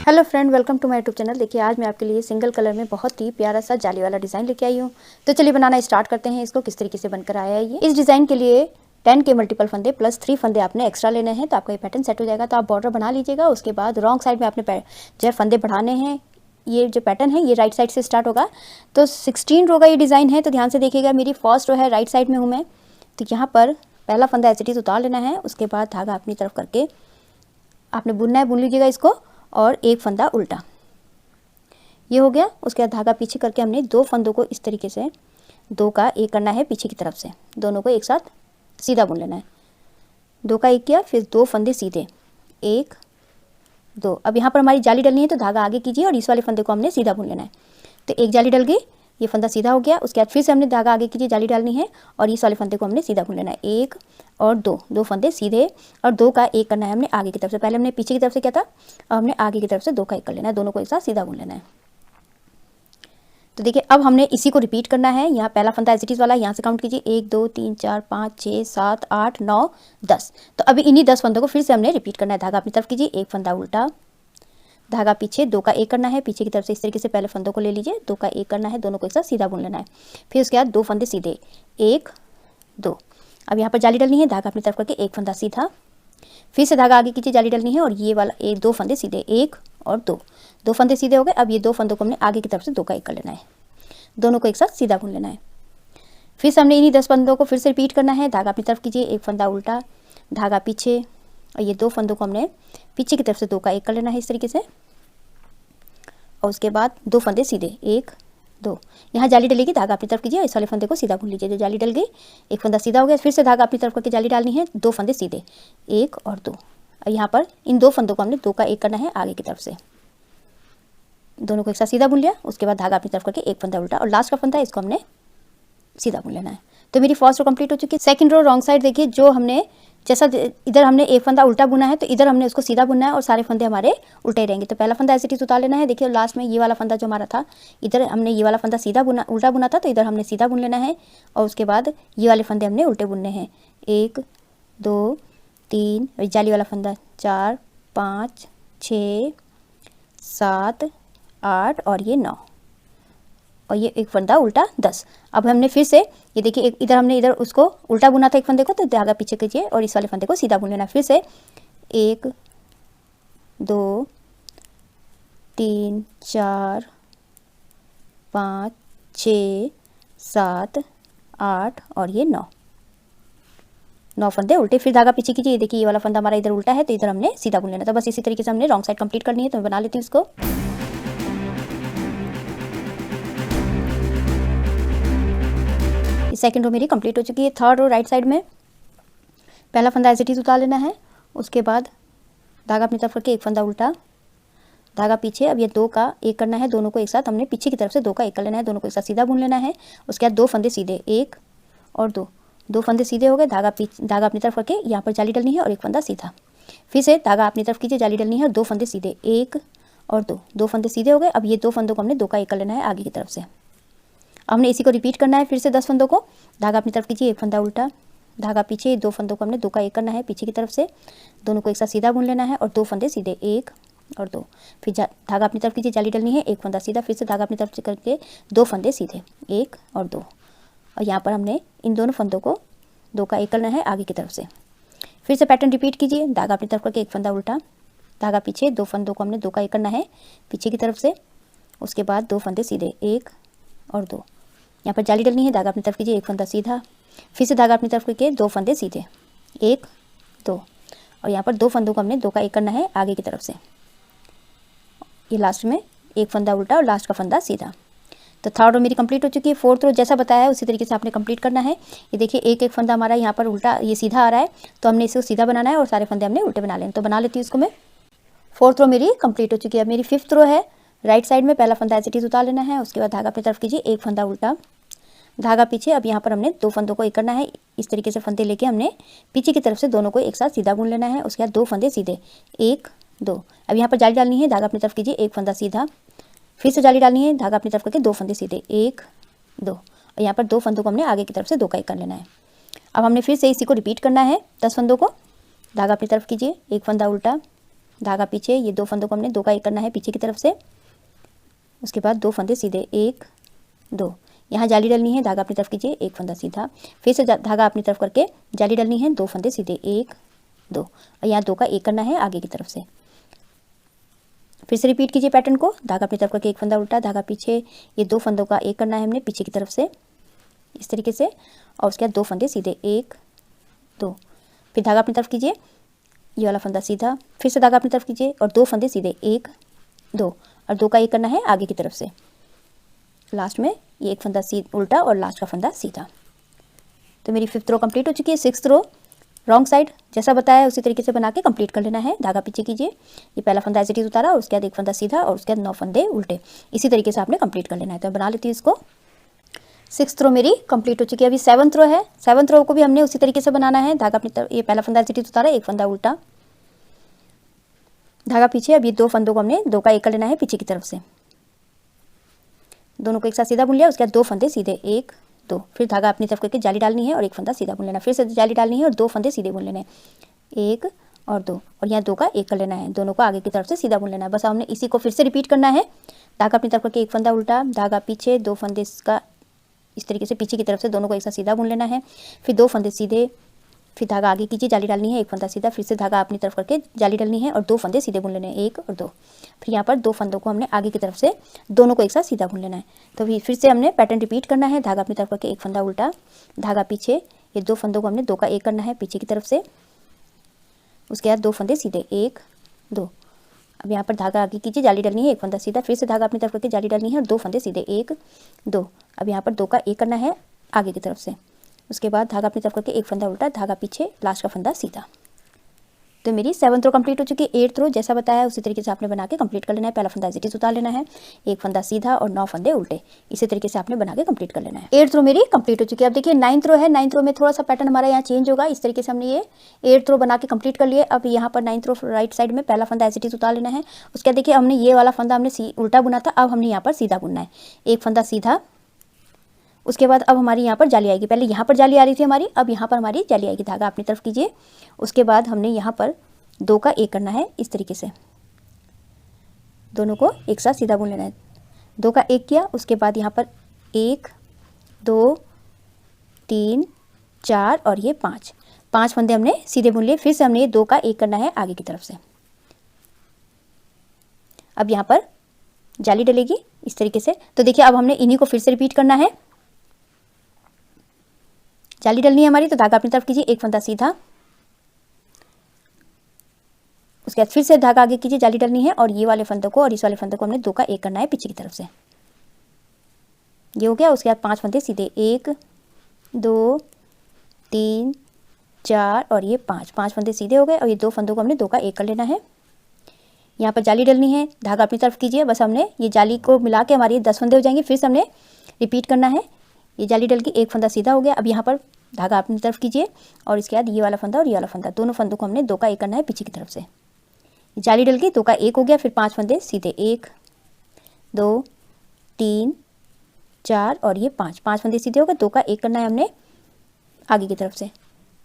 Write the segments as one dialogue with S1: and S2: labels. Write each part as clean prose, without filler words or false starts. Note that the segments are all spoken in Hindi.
S1: Hello friend, welcome to my YouTube channel. देखिए आज मैं आपके लिए सिंगल कलर में बहुत ही प्यारा सा जाली वाला डिज़ाइन लेके आई हूँ। तो चलिए बनाना स्टार्ट करते हैं। इसको किस तरीके से बनकर आया है ये। इस डिज़ाइन के लिए 10 के मल्टीपल फंदे प्लस 3 फंदे आपने एक्स्ट्रा लेने हैं, तो आपका ये पैटर्न सेट हो जाएगा। तो आप बॉर्डर बना लीजिएगा। उसके बाद रॉन्ग साइड में आपने जो फंदे बढ़ाने हैं। ये जो पैटर्न है ये राइट साइड से स्टार्ट होगा। तो 16 रो का ये डिज़ाइन है, तो ध्यान से देखिएगा। मेरी फर्स्ट रो है राइट साइड में हूँ मैं, तो यहाँ पर पहला फंदा एज इट इज़ उतार लेना है। उसके बाद धागा अपनी तरफ करके आपने बुनना है, बुन लीजिएगा इसको, और एक फंदा उल्टा, ये हो गया। उसके बाद धागा पीछे करके हमने दो फंदों को इस तरीके से दो का एक करना है पीछे की तरफ से, दोनों को एक साथ सीधा बुन लेना है। दो का एक किया, फिर दो फंदे सीधे, एक दो। अब यहाँ पर हमारी जाली डलनी है, तो धागा आगे कीजिए और इस वाले फंदे को हमने सीधा बुन लेना है। तो एक जाली डल गई, ये फंदा सीधा हो गया। उसके बाद फिर से हमने धागा आगे कीजिए, जाली डालनी है और इस वाले फंदे को हमने सीधा बुन लेना है। एक और दो, दो फंदे सीधे और दो का एक करना है हमने आगे की तरफ से। पहले हमने पीछे की तरफ से किया था, अब हमने आगे की तरफ से दो का एक कर लेना है, दोनों को एक साथ सीधा बुन लेना है। तो देखिए अब हमने इसी को रिपीट करना है। यहाँ पहला फंदा एज इट इज़ वाला, यहाँ से काउंट कीजिए 1 2 3 4 5 6 7 8 9 10। तो अभी इन्हीं 10 फंदों को फिर से हमने रिपीट करना है। धागा अपनी तरफ कीजिए, एक फंदा उल्टा, धागा पीछे, दो का एक करना है पीछे की तरफ से। इस तरीके से पहले फंदों को ले लीजिए, दो का एक करना है, दोनों को एक साथ सीधा बुन लेना है। फिर उसके बाद दो फंदे सीधे, एक दो। अब यहाँ पर जाली डलनी है, धागा अपनी तरफ करके एक फंदा सीधा, फिर से धागा आगे कीजिए, जाली डलनी है और ये वाला एक दो फंदे सीधे, एक और दो, दो फंदे सीधे हो गए। अब ये दो फंदों को हमने आगे की तरफ से दो का एक कर लेना है, दोनों को एक साथ सीधा बुन लेना है। फिर से हमने इन्हीं 10 फंदों को फिर से रिपीट करना है। धागा अपनी तरफ कीजिए, एक फंदा उल्टा, धागा पीछे, और ये दो फंदों को हमने पीछे की तरफ से दो का एक कर लेना है इस तरीके से। और उसके बाद दो फंदे सीधे, एक दो। यहाँ जाली डलेगी, धागा अपनी तरफ कीजिए और इस वाले फंदे को सीधा बुन लीजिए। जो जाली डल गई, एक फंदा सीधा हो गया। फिर से धागा अपनी तरफ करके जाली डालनी है, दो फंदे सीधे, एक और दो। और यहाँ पर इन दो फंदों को हमने दो का एक करना है आगे की तरफ से, दोनों को एक साथ सीधा बुन लिया। उसके बाद धागा अपनी तरफ करके एक फंदा उल्टा और लास्ट का फंदा इसको हमने सीधा बुन लेना है। तो मेरी फर्स्ट रो कंप्लीट हो चुकी है। सेकंड रो रॉन्ग साइड देखिए, जो हमने जैसा इधर हमने एक फंदा उल्टा बुना है, तो इधर हमने उसको सीधा बुनना है और सारे फंदे हमारे उल्टे ही रहेंगे। तो पहला फंदा ऐसे उतार लेना है। देखिए लास्ट में ये वाला फंदा जो हमारा था, इधर हमने ये वाला फंदा सीधा बुना, उल्टा बुना था, तो इधर हमने सीधा बुन लेना है। और उसके बाद ये वाले फंदे हमने उल्टे बुनने हैं, एक दो तीन, जाली वाला फंदा 4 5 6 7 8 और ये 9, और ये एक फंदा उल्टा 10। अब हमने फिर से ये देखिए इधर हमने इधर उसको उल्टा बुना था एक फंदे को, तो धागा पीछे कीजिए और इस वाले फंदे को सीधा बुन लेना। फिर से 1 2 3 4 5 6 7 8 और ये 9, 9 फंदे उल्टे। फिर धागा पीछे कीजिए, ये देखिए ये वाला फंदा हमारा इधर उल्टा है, तो इधर हमने सीधा बुन लेना। तो बस इसी तरीके से हमने रॉन्ग साइड कंप्लीट करनी है। तो मैं बना लेती हूँ इसको। सेकंड रो मेरी कंप्लीट हो चुकी है। थर्ड रो राइट साइड में पहला फंदा एज इट इज़ उतार लेना है। उसके बाद धागा अपनी तरफ करके एक फंदा उल्टा, धागा पीछे। अब ये दो का एक करना है, दोनों को एक साथ हमने पीछे की तरफ से दो का एक कर लेना है, दोनों को एक साथ सीधा बुन लेना है। उसके बाद दो फंदे सीधे, एक और दो, दो फंदे सीधे हो गए। धागा अपनी तरफ करके यहाँ पर जाली डलनी है और एक फंदा सीधा। फिर से धागा अपनी तरफ कीजिए, जाली डलनी है और दो फंदे सीधे, एक और दो, दो फंदे सीधे हो गए। अब ये दो फंदों को हमने दो का एक कर लेना है आगे की तरफ से। हमने इसी को रिपीट करना है फिर से 10 फंदों को। धागा अपनी तरफ कीजिए, एक फंदा उल्टा, धागा पीछे, दो फंदों को हमने दो का एक करना है पीछे की तरफ से, दोनों को एक साथ सीधा बुन लेना है और दो फंदे सीधे, एक और दो। फिर धागा अपनी तरफ कीजिए, जाली डलनी है, एक फंदा सीधा। फिर से धागा अपनी तरफ से करके दो फंदे सीधे, एक और दो। और यहाँ पर हमने इन दोनों फंदों को दो का एक करना है आगे की तरफ से। फिर से पैटर्न रिपीट कीजिए, धागा अपनी तरफ करके एक फंदा उल्टा, धागा पीछे, दो फंदों को हमने दो का एक करना है पीछे की तरफ से। उसके बाद दो फंदे सीधे, एक और दो। यहाँ पर जाली डलनी है, धागा अपनी तरफ कीजिए, एक फंदा सीधा। फिर से धागा अपनी तरफ करके दो फंदे सीधे, एक दो। और यहाँ पर दो फंदों को हमने दो का एक करना है आगे की तरफ से। ये लास्ट में एक फंदा उल्टा और लास्ट का फंदा सीधा। तो थर्ड रो मेरी कंप्लीट हो चुकी है। फोर्थ रो जैसा बताया है उसी तरीके से आपने कंप्लीट करना है। ये देखिए एक एक फंदा हमारा यहाँ पर उल्टा, ये सीधा आ रहा है, तो हमने इसको सीधा बनाना है और सारे फंदे हमने उल्टे बना लेने। तो बना लेती हूँ इसको मैं। फोर्थ रो मेरी कंप्लीट हो चुकी है। मेरी फिफ्थ रो है। राइट साइड में पहला फंदा एज इट इज़ उतार लेना है। उसके बाद धागा अपनी तरफ कीजिए, एक फंदा उल्टा, धागा पीछे। अब यहाँ पर हमने दो फंदों को एक करना है, इस तरीके से फंदे लेके हमने पीछे की तरफ से दोनों को एक साथ सीधा बुन लेना है। उसके बाद दो फंदे सीधे, एक दो। अब यहाँ पर जाली डालनी है, धागा अपनी तरफ कीजिए, एक फंदा सीधा। फिर से जाली डालनी है, धागा अपनी तरफ करके दो फंदे सीधे, एक दो। और यहाँ पर दो फंदों को हमने आगे की तरफ से दो का एक कर लेना है। अब हमने फिर से इसी को रिपीट करना है 10 फंदों को। धागा अपनी तरफ कीजिए, एक फंदा उल्टा, धागा पीछे, ये 2 फंदों को हमने 2 का 1 करना है पीछे की तरफ से। उसके बाद 2 फंदे सीधे, 1 2, यहाँ जाली डलनी है, धागा अपनी तरफ कीजिए, 1 फंदा सीधा, फिर से धागा अपनी तरफ करके जाली डलनी है, 2 फंदे सीधे, 1 2, और यहाँ 2 का 1 करना है आगे की तरफ से। फिर से रिपीट कीजिए पैटर्न को, धागा अपनी तरफ करके 1 फंदा उल्टा, धागा पीछे, ये 2 फंदों का 1 करना है हमने पीछे की तरफ से इस तरीके से, और उसके बाद 2 फंदे सीधे, 1 2, फिर धागा अपनी तरफ कीजिए, ये वाला फंदा सीधा, फिर से धागा अपनी तरफ कीजिए और 2 फंदे सीधे, 1 2, और 2 का 1 करना है आगे की तरफ से। लास्ट में ये 1 फंदा उल्टा और लास्ट का फंदा सीधा। तो मेरी 5th रो कंप्लीट हो चुकी है। 6th रो रॉन्ग साइड जैसा बताया उसी तरीके से बना के कंप्लीट कर लेना है। धागा पीछे कीजिए, ये पहला फंदा एज इट इज उतारा और उसके बाद 1 फंदा सीधा और उसके बाद 9 फंदे उल्टे, इसी तरीके से आपने कंप्लीट कर लेना है। तो मैं बना लेती हूँ इसको। 6th रो मेरी कंप्लीट हो चुकी है। अभी 7th रो है, 7th रो को भी हमने उसी तरीके से बनाना है। धागा अपनी तरफ, ये पहला फंदा एज इट इज उतारा, 1 फंदा उल्टा, धागा पीछे, अब ये 2 फंदों को हमने 2 का 1 कर लेना है पीछे की तरफ से, दोनों को एक साथ सीधा बुन लिया, उसके बाद 2 फंदे सीधे, 1 2, फिर धागा अपनी तरफ करके जाली डालनी है और 1 फंदा सीधा बुन लेना, फिर से जाली डालनी है और 2 फंदे सीधे बुन लेने, 1 और 2, और यहाँ 2 का 1 कर लेना है, दोनों को आगे की तरफ से सीधा बुन लेना है। बस हमने इसी को फिर से रिपीट करना है। धागा अपनी तरफ करके 1 फंदा उल्टा, धागा पीछे, 2 फंदे इसका इस तरीके से पीछे की तरफ से दोनों को एक साथ सीधा बुन लेना है, फिर 2 फंदे सीधे, फिर धागा आगे कीजिए, जाली डालनी है, 1 फंदा सीधा, फिर से धागा अपनी तरफ करके जाली डालनी है और 2 फंदे सीधे बुन लेने हैं, 1 और 2, फिर यहाँ पर 2 फंदों को हमने आगे की तरफ से दोनों को एक साथ सीधा बुन लेना है। तो फिर से हमने पैटर्न रिपीट करना है। धागा अपनी तरफ करके 1 फंदा उल्टा, धागा पीछे, ये 2 फंदों को हमने 2 का 1 करना है पीछे की तरफ से, उसके बाद 2 फंदे सीधे, 1 2, अब यहाँ पर धागा आगे कीजिए, जाली डालनी है, 1 फंदा सीधा, फिर से धागा अपनी तरफ करके जाली डालनी है और 2 फंदे सीधे, 1 2, अब यहाँ पर 2 का 1 करना है आगे की तरफ से, उसके बाद धागा अपनी तरफ करके 1 फंदा उल्टा, धागा पीछे, लास्ट का फंदा सीधा। तो मेरी 7th रो कंप्लीट हो चुकी है। 8th रो जैसा बताया उसी तरीके से आपने बना के कंप्लीट कर लेना है। पहला फंदा एज इट इज उतार लेना है, 1 फंदा सीधा और 9 फंदे उल्टे, इसी तरीके से आपने बना के कंप्लीट कर लेना है। 8th रो मेरी कंप्लीट हो चुकी है। अब देखिए 9th रो है, 9th रो में थोड़ा सा पैटर्न हमारा यहाँ चेंज होगा। इस तरीके से हमने ये 8th रो बना के कंप्लीट कर लिए। अब यहाँ पर 9th रो राइट साइड में पहला फंदा एज इट इज उतार लेना है, उसके बाद देखिए हमने ये वाला फंदा हमने उल्टा बुना था, अब हमने यहाँ पर सीधा बुनना है, 1 फंदा सीधा, उसके बाद अब हमारी यहाँ पर जाली आएगी, पहले यहाँ पर जाली आ रही थी हमारी, अब यहाँ पर हमारी जाली आएगी, धागा अपनी तरफ कीजिए, उसके बाद हमने यहाँ पर 2 का 1 करना है इस तरीके से, दोनों को एक साथ सीधा बुन लेना है, 2 का 1 किया, उसके बाद यहाँ पर 1 2 3 4 और ये 5 फंदे हमने सीधे बुन लिए, फिर से हमने ये 2 का 1 करना है आगे की तरफ से। अब यहाँ पर जाली डलेगी इस तरीके से। तो देखिए अब हमने इन्हीं को फिर से रिपीट करना है। जाली डलनी है हमारी, तो धागा अपनी तरफ कीजिए, 1 फंदा सीधा, उसके बाद फिर से धागा आगे कीजिए, जाली डलनी है और ये वाले फंदों को और इस वाले फंदों को हमने 2 का 1 करना है पीछे की तरफ से, ये हो गया। उसके बाद 5 फंदे सीधे, 1 2 3 4 और ये 5 फंदे सीधे हो गए, और ये 2 फंदों को हमने 2 का 1 कर लेना है। यहाँ पर जाली डलनी है, धागा अपनी तरफ कीजिए, बस हमने ये जाली को मिला के हमारी 10 फंदे हो जाएंगे, फिर से हमने रिपीट करना है। ये जाली डल के 1 फंदा सीधा हो गया। अब यहाँ पर धागा अपनी तरफ कीजिए और इसके बाद ये वाला फंदा और ये वाला फंदा, दोनों फंदों को हमने 2 का 1 करना है पीछे की तरफ से। जाली डल गई, 2 का 1 हो गया, फिर 5 फंदे सीधे, 1 2 3 4 और ये 5 फंदे सीधे हो गए, 2 का 1 करना है हमने आगे की तरफ से,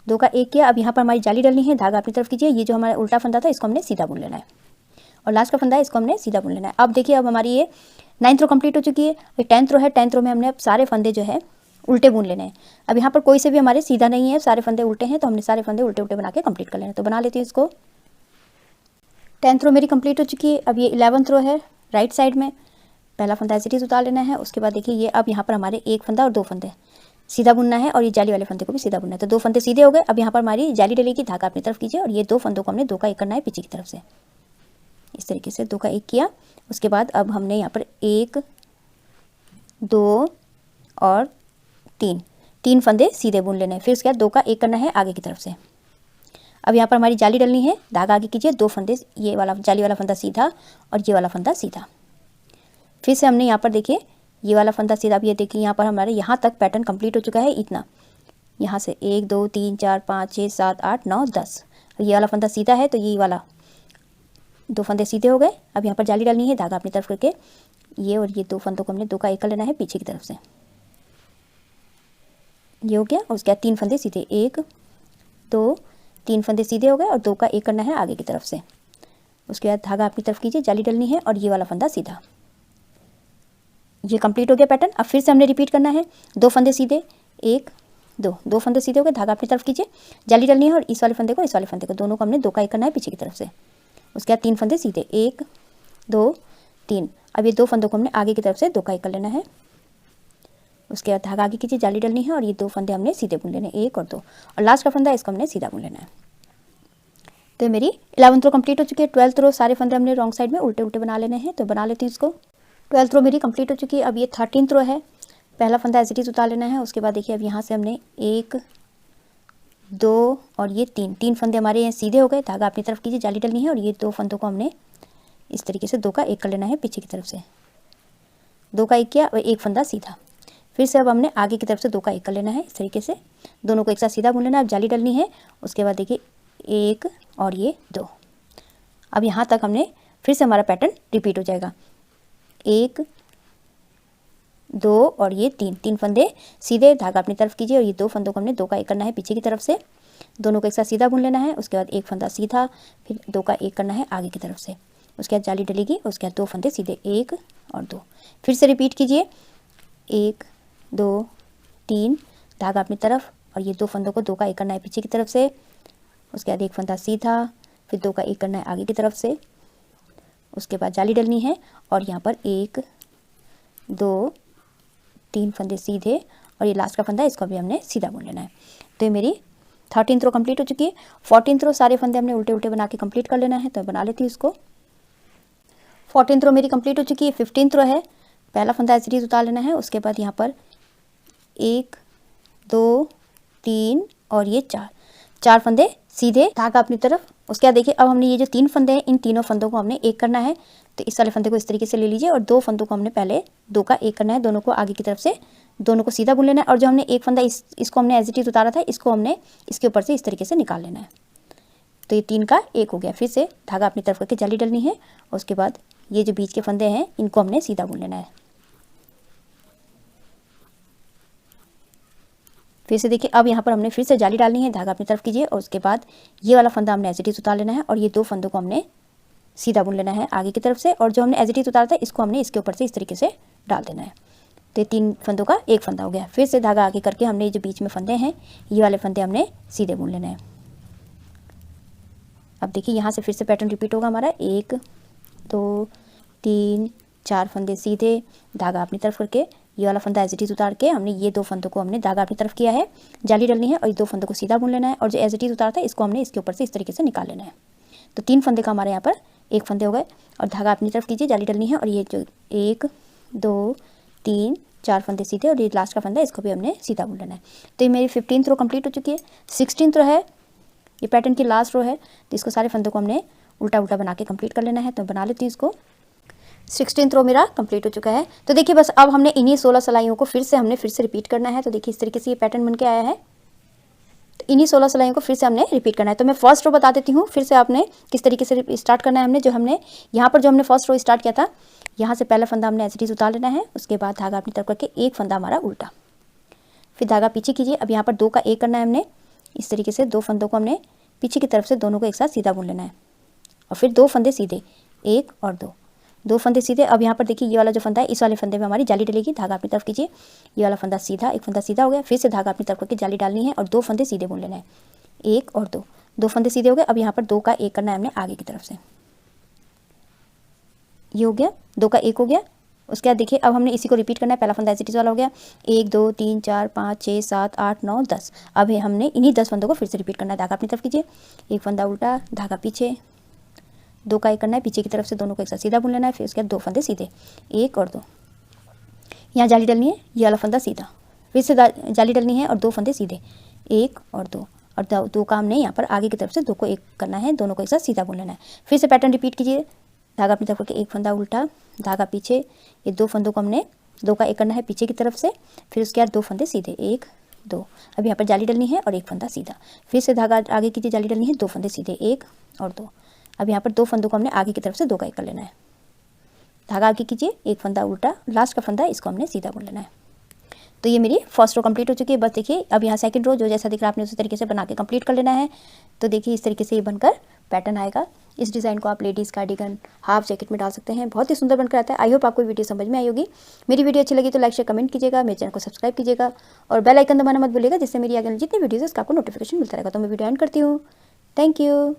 S1: 2 का 1 किया। अब यहाँ पर हमारी जाली डलनी है, धागा अपनी तरफ कीजिए, ये जो हमारा उल्टा फंदा था इसको हमने सीधा बुन लेना है और लास्ट का फंदा है इसको हमने सीधा बुन लेना है। अब देखिए अब हमारी ये 9th रो कंप्लीट हो चुकी है। 10th रो है, 10th रो में हमने अब सारे फंदे जो है उल्टे बुन लेने हैं। अब यहाँ पर कोई से भी हमारे सीधा नहीं है, सारे फंदे उल्टे हैं, तो हमने सारे फंदे उल्टे उल्टे बना के कंप्लीट कर लेना है। तो बना लेती हूँ इसको। 10th रो मेरी कंप्लीट हो चुकी है। अब ये 11th रो है, राइट साइड में पहला फंदा एज इट इज उतार लेना है, उसके बाद देखिए ये अब यहाँ पर हमारे 1 फंदा और 2 फंदे सीधा बुनना है और ये जाली वाले फंदे को भी सीधा बुनना है। तो 2 फंदे सीधे हो गए। अब यहाँ पर हमारी जाली डलेगी, धागा अपनी तरफ कीजिए और ये 2 फंदों को हमने 2 का 1 करना है पीछे की तरफ से, इस तरीके से 2 का 1 किया। उसके बाद अब हमने यहाँ पर 1 2 और 3 फंदे सीधे बुन लेने हैं, फिर उसके बाद 2 का 1 करना है आगे की तरफ से। अब यहाँ पर हमारी जाली डलनी है, धागा आगे कीजिए, 2 फंदे, ये वाला जाली वाला फंदा सीधा और ये वाला फंदा सीधा, फिर से हमने यहाँ पर देखिए ये वाला फंदा सीधा। अब ये देखिए यहाँ पर हमारे यहाँ तक पैटर्न कंप्लीट हो चुका है, इतना यहाँ से 1 2 3 4 5 6 7 8 9 10, ये वाला फंदा सीधा है तो ये वाला 2 फंदे सीधे हो गए। अब यहाँ पर जाली डालनी है, धागा अपनी तरफ करके ये और ये 2 फंदों को हमने 2 का 1 कर लेना है पीछे की तरफ से, ये हो गया। और उसके बाद 3 फंदे सीधे, 1 2 3 फंदे सीधे हो गए और 2 का 1 करना है आगे की तरफ से। उसके बाद धागा अपनी तरफ कीजिए, जाली डलनी है और ये वाला फंदा सीधा। ये कंप्लीट हो गया पैटर्न। अब फिर से हमने रिपीट करना है, 2 फंदे सीधे, 1 2 फंदे सीधे हो गए, धागा अपनी तरफ कीजिए, जाली डलनी है और इस वाले फंदे को इस वाले फंदे को दोनों को हमने 2 का 1 करना है पीछे की तरफ से। उसके बाद 3 फंदे सीधे, 1 2 3। अब ये 2 फंदों को हमने आगे की तरफ से 2 का 1 कर लेना है। उसके बाद धागा आगे कीजिए, जाली डलनी है और ये 2 फंदे हमने सीधे बुन लेने, 1 और 2, और लास्ट का फंदा इसको हमने सीधा बुन लेना है। तो मेरी 11th रो कंप्लीट हो चुकी है। 12th रो सारे फंदे हमने रॉन्ग साइड में उल्टे उल्टे बना लेने हैं, तो बना लेती हूँ इसको। 12th रो मेरी कंप्लीट हो चुकी है। अब ये 13th रो है, पहला फंदा एज इट इज उतार लेना है। उसके बाद देखिए अब यहाँ से हमने 1 2 और ये 3 फंदे हमारे यहाँ सीधे हो गए, धागा अपनी तरफ कीजिए, जाली डलनी है और ये 2 फंदों को हमने इस तरीके से 2 का 1 कर लेना है पीछे की तरफ से। 2 का 1 किया और 1 फंदा सीधा। फिर से अब हमने आगे की तरफ से 2 का 1 कर लेना है, इस तरीके से दोनों को एक साथ सीधा बुन लेना है। अब जाली डलनी है। उसके बाद देखिए 1 और ये 2। अब यहाँ तक हमने फिर से हमारा पैटर्न रिपीट हो जाएगा, 1 2 और ये 3 फंदे सीधे, धागा अपनी तरफ कीजिए और ये 2 फंदों को हमने 2 का 1 करना है पीछे की तरफ से, दोनों को एक साथ सीधा बुन लेना है। उसके बाद 1 फंदा सीधा, फिर 2 का 1 करना है आगे की तरफ से। उसके बाद जाली डलेगी, उसके बाद 2 फंदे सीधे, 1 और 2। फिर से रिपीट कीजिए, 1 2 3, धागा अपनी तरफ और ये 2 फंदों को 2 का 1 करना है पीछे की तरफ से। उसके बाद 1 फंदा सीधा, फिर 2 का 1 करना है आगे की तरफ से। उसके बाद जाली डलनी है और यहाँ पर 1 2 3 फंदे सीधे और ये लास्ट का फंदा इसको भी हमने सीधा बुन लेना है। तो ये मेरी 13th रो कंप्लीट हो चुकी है। 14th रो सारे फंदे हमने उल्टे उल्टे बना के कंप्लीट कर लेना है, तो बना लेती हूँ इसको। 14th रो मेरी कंप्लीट हो चुकी है। 15th रो है, पहला फंदा एज इट इज उतार लेना है। उसके बाद यहाँ पर 1 2 3 और ये 4 फंदे सीधे, धागा अपनी तरफ। उसके बाद देखिए अब हमने ये जो 3 फंदे हैं, इन तीनों फंदों को हमने 1 करना है, तो इस वाले फंदे को इस तरीके से ले लीजिए और 2 फंदों को हमने पहले 2 का 1 करना है, दोनों को आगे की तरफ से दोनों को सीधा बुन लेना है। और जो हमने 1 फंदा इसको हमने एज इट इज उतारा था, इसको हमने इसके ऊपर से इस तरीके से निकाल लेना है। तो ये 3 का 1 हो गया। फिर से धागा अपनी तरफ करके जाली डलनी है। उसके बाद ये जो बीच के फंदे हैं इनको हमने सीधा बुन लेना है। फिर से देखिए अब यहाँ पर हमने फिर से जाली डालनी है, धागा अपनी तरफ कीजिए और उसके बाद ये वाला फंदा हमने एज इट इज उतार लेना है और ये 2 फंदों को हमने सीधा बुन लेना है आगे की तरफ से। और जो हमने एज इट इज उतारा था इसको हमने इसके ऊपर से इस तरीके से डाल देना है। तो ये 3 फंदों का 1 फंदा हो गया। फिर से धागा आगे करके हमने जो बीच में फंदे हैं ये वाले फंदे हमने सीधे बुन लेना है। अब देखिए यहाँ से फिर से पैटर्न रिपीट होगा हमारा, 1 2 3 4 फंदे सीधे, धागा अपनी तरफ करके ये वाला फंदा एज इट इज उतार के हमने ये 2 फंदों को हमने धागा अपनी तरफ किया है, जाली डलनी है और ये 2 फंदों को सीधा बुन लेना है। और जो एज इट इज उतारा था इसको हमने इसके ऊपर से इस तरीके से निकाल लेना है। तो 3 फंदे का हमारे यहाँ पर 1 फंदे हो गए और धागा अपनी तरफ कीजिए, जाली डलनी है और ये जो 1 2 3 4 फंदे सीधे और ये लास्ट का फंदा इसको भी हमने सीधा बुन लेना है। तो ये मेरी 15th रो कंप्लीट हो चुकी है। 16th रो है, ये पैटर्न की लास्ट रो है, तो इसको सारे फंदों को हमने उल्टा उल्टा बना के कंप्लीट कर लेना है। तो बना लेती हूँ इसको। 16th रो मेरा कंप्लीट हो चुका है। तो देखिए बस अब हमने इन्हीं 16 सिलाइयों को फिर से रिपीट करना है। तो देखिए इस तरीके से ये पैटर्न बन के आया है। तो इन्हीं 16 सिलाइयों को फिर से हमने रिपीट करना है। तो मैं फर्स्ट रो बता देती हूँ, फिर से आपने किस तरीके से स्टार्ट करना है। हमने यहाँ पर जो हमने फर्स्ट रो स्टार्ट किया था, यहाँ से पहला फंदा हमने एज इट इज उतार लेना है। उसके बाद धागा अपनी तरफ करके 1 फंदा हमारा उल्टा, फिर धागा पीछे कीजिए। अब यहाँ पर 2 का 1 करना है हमने, इस तरीके से 2 फंदों को हमने पीछे की तरफ से दोनों को एक साथ सीधा बुन लेना है और फिर 2 फंदे सीधे, 1 और 2 फंदे सीधे। अब यहाँ पर देखिए ये वाला जो फंदा है, इस वाले फंदे में हमारी जाली डलेगी, धागा अपनी तरफ कीजिए, ये वाला फंदा सीधा, 1 फंदा सीधा हो गया। फिर से धागा अपनी तरफ करके जाली डालनी है और 2 फंदे सीधे बुन लेना है, 1 और 2 फंदे सीधे हो गए। अब यहाँ पर 2 का 1 करना है हमने आगे की तरफ से, ये हो गया, 2 का 1 हो गया। उसके बाद देखिए अब हमने इसी को रिपीट करना है। पहला फंदा एज इट इज वाला हो गया, 1 2 3 4 5 6 7 8 9 10। अब हमने इन्हीं 10 फंदों को फिर से रिपीट करना है। धागा अपनी तरफ कीजिए, 1 फंदा उल्टा, धागा पीछे, 2 का 1 करना है पीछे की तरफ से, दोनों को एक साथ सीधा बुन लेना है। फिर उसके बाद 2 फंदे सीधे, 1 और 2, यहाँ जाली डलनी है, ये वाला फंदा सीधा, फिर से जाली डलनी है और 2 फंदे सीधे, 1 और 2 और 2 का हमने यहाँ पर आगे की तरफ से 2 को 1 करना है, दोनों को एक साथ सीधा बुन लेना है। फिर से पैटर्न रिपीट कीजिए, धागा अपनी तरफ करके 1 फंदा उल्टा, धागा पीछे, ये 2 फंदों को हमने 2 का 1 करना है पीछे की तरफ से। फिर उसके बाद 2 फंदे सीधे, 1 2। अब यहाँ पर जाली डलनी है और 1 फंदा सीधा, फिर से धागा आगे कीजिए, जाली डलनी है, 2 फंदे सीधे, 1 और 2। अब यहाँ पर 2 फंदों को हमने आगे की तरफ से 2 का 1 कर लेना है, धागा आगे कीजिए, 1 फंदा उल्टा, लास्ट का फंदा इसको हमने सीधा बुन लेना है। तो ये मेरी फर्स्ट रो कंप्लीट हो चुकी है। बस देखिए अब यहाँ सेकंड रो जो जैसा दिख रहा है आपने उसी तरीके से बना के कंप्लीट कर लेना है। तो देखिए इस तरीके से ये बनकर पैटर्न आएगा। इस डिज़ाइन को आप लेडीज़ कार्डिगन, हाफ जैकेट में डाल सकते हैं। बहुत ही सुंदर बनकर आता है। आई होप आपको वीडियो समझ में आई होगी। मेरी वीडियो अच्छी लगी तो लाइक शेयर कमेंट कीजिएगा, मेरे चैनल को सब्सक्राइब कीजिएगा और बेल आइकन दबाना मत भूलिएगा, जिससे मेरी आगे जितनी वीडियोज़ है उसका आपको नोटिफिकेशन मिलता रहेगा। तो मैं वीडियो एंड करती हूँ। Thank you.